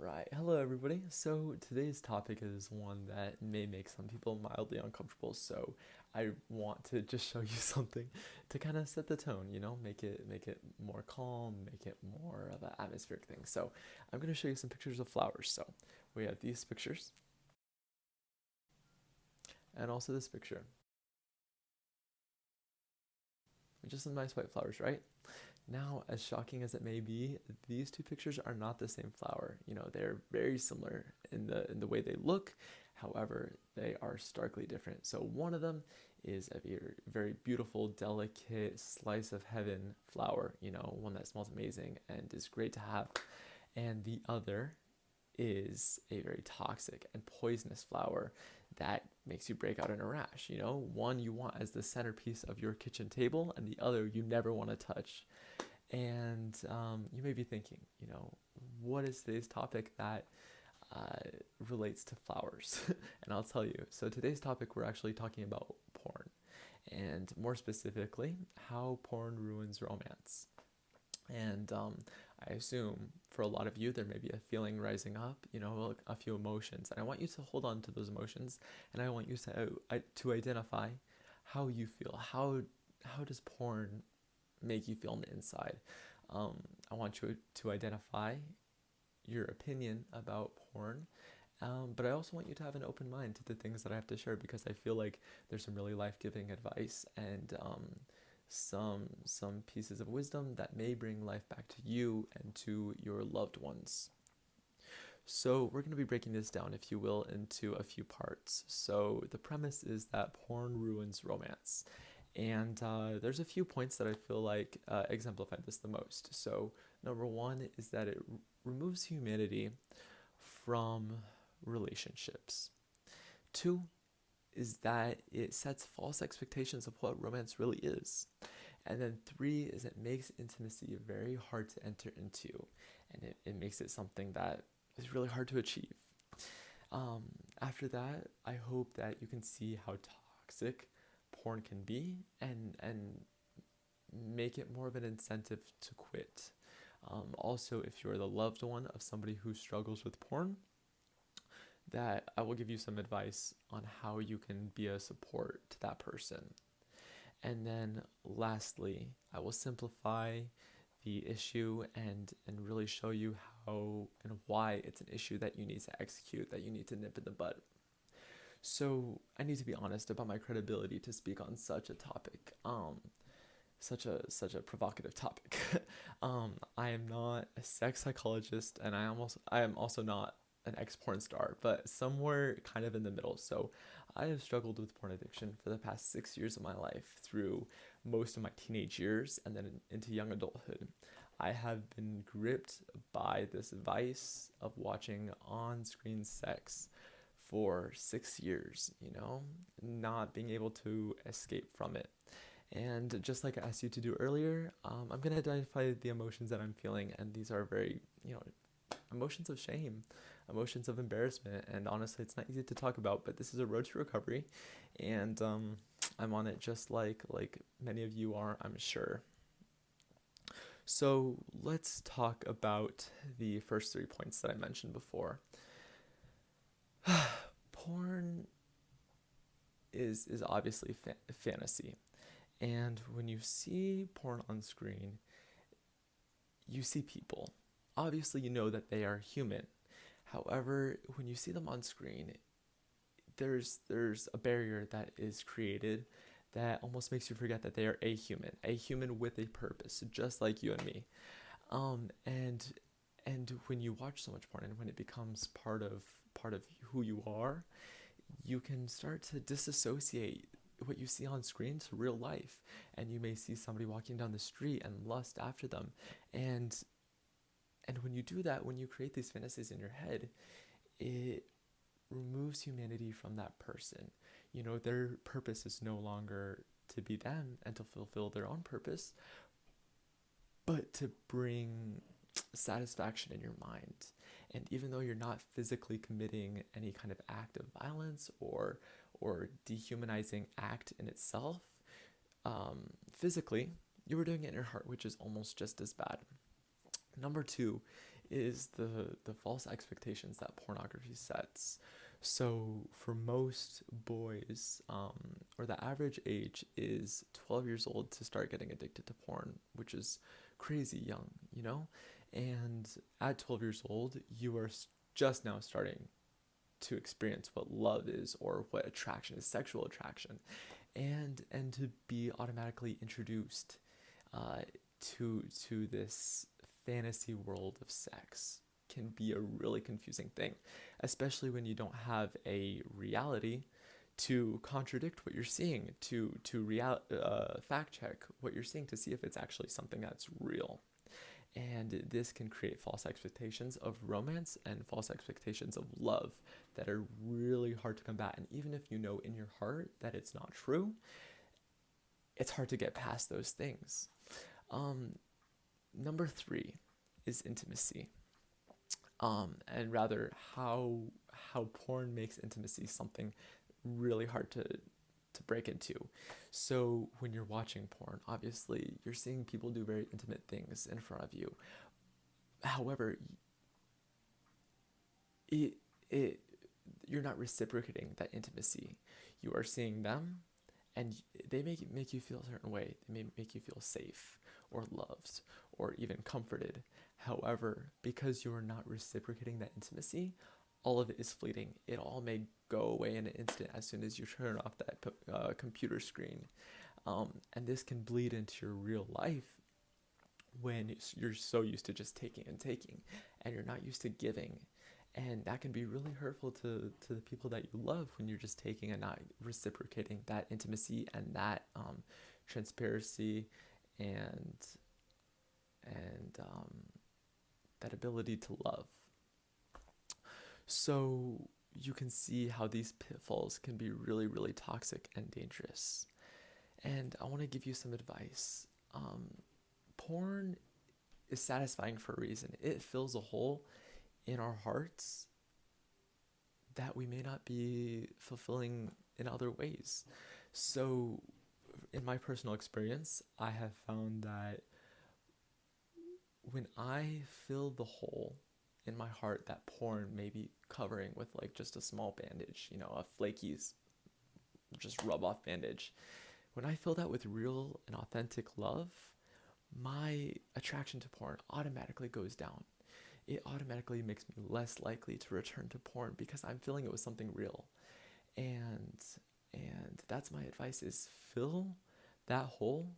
Right. Hello, everybody. So today's topic is one that may make some people mildly uncomfortable. So I want to just show you something to kind of set the tone. Make it more calm, make it more of an atmospheric thing. So I'm gonna show you some pictures of flowers. So we have these pictures and also this picture. Just some nice white flowers, right? Now, as shocking as it may be, these two pictures are not the same flower. They're very similar in the way they look. However, they are starkly different. So one of them is a very, very beautiful, delicate slice of heaven flower, one that smells amazing and is great to have. And the other is a very toxic and poisonous flower that makes you break out in a rash. One you want as the centerpiece of your kitchen table, and the other you never want to touch. And you may be thinking, what is today's topic that relates to flowers? And I'll tell you. So today's topic, we're actually talking about porn, and more specifically, how porn ruins romance. And I assume for a lot of you, there may be a feeling rising up, a few emotions. And I want you to hold on to those emotions, and I want you to identify how you feel. How does porn make you feel on the inside? I want you to identify your opinion about porn, but I also want you to have an open mind to the things that I have to share, because I feel like there's some really life-giving advice and some pieces of wisdom that may bring life back to you and to your loved ones. So we're going to be breaking this down, if you will, into a few parts. So the premise is that porn ruins romance. And there's a few points that I feel like exemplify this the most. So number one is that it removes humanity from relationships. Two is that it sets false expectations of what romance really is. And then three is it makes intimacy very hard to enter into, and it makes it something that is really hard to achieve. After that, I hope that you can see how toxic porn can be, and make it more of an incentive to quit. Also, if you're the loved one of somebody who struggles with porn, that I will give you some advice on how you can be a support to that person. And then lastly, I will simplify the issue and really show you how and why it's an issue that you need to execute, that you need to nip in the bud. So I need to be honest about my credibility to speak on such a topic, such a provocative topic. I am not a sex psychologist, and I am also not an ex-porn star, but somewhere kind of in the middle. So I have struggled with porn addiction for the past 6 years of my life, through most of my teenage years and then into young adulthood. I have been gripped by this vice of watching on-screen sex for 6 years, not being able to escape from it. And just like I asked you to do earlier, I'm going to identify the emotions that I'm feeling, and these are very, emotions of shame, emotions of embarrassment, and honestly, it's not easy to talk about, but this is a road to recovery, and I'm on it just like many of you are, I'm sure. So let's talk about the first 3 points that I mentioned before. Porn is obviously fantasy. And when you see porn on screen, you see people. Obviously, you know that they are human. However, when you see them on screen, there's a barrier that is created that almost makes you forget that they are a human with a purpose, just like you and me. And when you watch so much porn, and when it becomes part of who you are, you can start to disassociate what you see on screen to real life, and you may see somebody walking down the street and lust after them. And when you do that, when you create these fantasies in your head, it removes humanity from that person. Their purpose is no longer to be them and to fulfill their own purpose, but to bring satisfaction in your mind. And even though you're not physically committing any kind of act of violence or dehumanizing act in itself, physically, you were doing it in your heart, which is almost just as bad. Number two is the false expectations that pornography sets. So for most boys, or the average age is 12 years old to start getting addicted to porn, which is crazy young, you know? And at 12 years old, you are just now starting to experience what love is or what attraction is, sexual attraction, and to be automatically introduced uh, to this fantasy world of sex can be a really confusing thing, especially when you don't have a reality to contradict what you're seeing, fact check what you're seeing to see if it's actually something that's real. And this can create false expectations of romance and false expectations of love that are really hard to combat. And even if you know in your heart that it's not true, it's hard to get past those things. Number 3 is intimacy. And rather how porn makes intimacy something really hard to break into. So when you're watching porn, obviously you're seeing people do very intimate things in front of you. However, it you're not reciprocating that intimacy. You are seeing them, and they make you feel a certain way. They may make you feel safe or loved or even comforted. However, because you are not reciprocating that intimacy, all of it is fleeting. It all may go away in an instant as soon as you turn off that computer screen. And this can bleed into your real life when you're so used to just taking and you're not used to giving. And that can be really hurtful to the people that you love when you're just taking and not reciprocating that intimacy and that transparency and that ability to love. So you can see how these pitfalls can be really, really toxic and dangerous. And I want to give you some advice. Porn is satisfying for a reason. It fills a hole in our hearts that we may not be fulfilling in other ways. So in my personal experience, I have found that when I fill the hole in my heart that porn may be covering with like just a small bandage, a flaky just rub off bandage, when I fill that with real and authentic love, my attraction to porn automatically goes down. It automatically makes me less likely to return to porn because I'm filling it with something real. And that's my advice, is fill that hole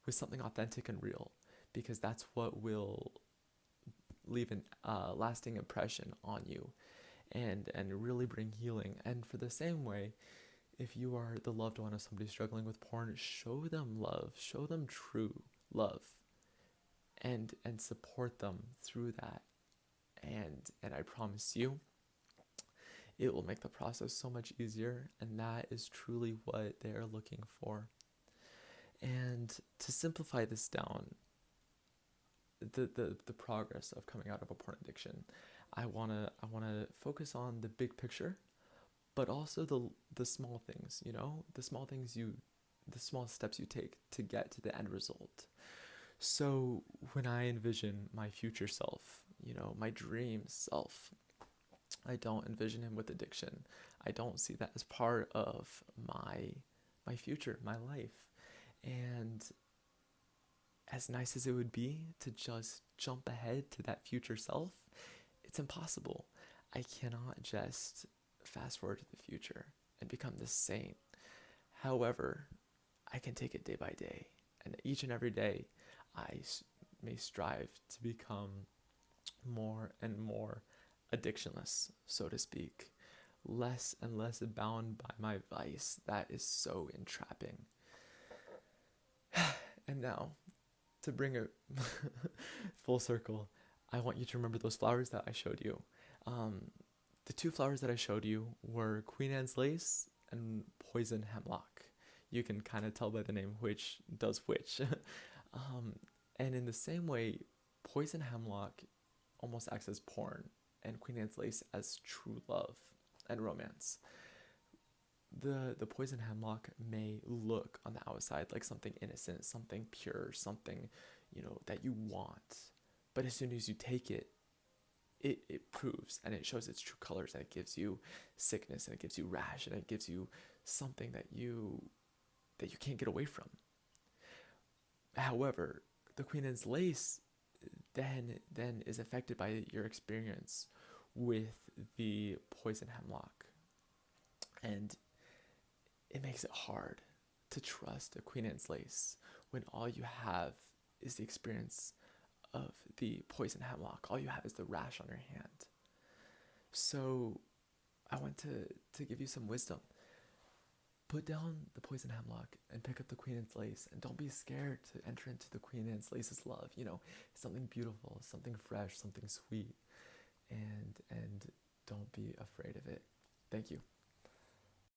with something authentic and real, because that's what will leave a lasting impression on you and really bring healing. And for the same way, if you are the loved one of somebody struggling with porn, show them love, show them true love, and support them through that. And I promise you, it will make the process so much easier, and that is truly what they are looking for. And to simplify this down, the progress of coming out of a porn addiction, I wanna focus on the big picture, but also the small things, the small steps you take to get to the end result. So when I envision my future self, my dream self, I don't envision him with addiction. I don't see that as part of my future, my life. And as nice as it would be to just jump ahead to that future self, it's impossible. I cannot just fast forward to the future and become this saint. However, I can take it day by day, and each and every day I may strive to become more and more addictionless, so to speak, less and less bound by my vice that is so entrapping. And now, to bring it full circle, I want you to remember those flowers that I showed you. The 2 flowers that I showed you were Queen Anne's Lace and Poison Hemlock. You can kind of tell by the name which does which. And in the same way, Poison Hemlock almost acts as porn, and Queen Anne's Lace as true love and romance. The Poison Hemlock may look on the outside like something innocent, something pure, something, that you want. But as soon as you take it, it proves and it shows its true colors, and it gives you sickness, and it gives you rash, and it gives you something that you can't get away from. However, the Queen Anne's lace then is affected by your experience with the poison hemlock, and it makes it hard to trust a Queen Anne's lace when all you have is the experience of the poison hemlock. All you have is the rash on your hand. So I want to give you some wisdom. Put down the poison hemlock and pick up the Queen Anne's lace, and don't be scared to enter into the Queen Anne's lace's love. Something beautiful, something fresh, something sweet, and don't be afraid of it. Thank you.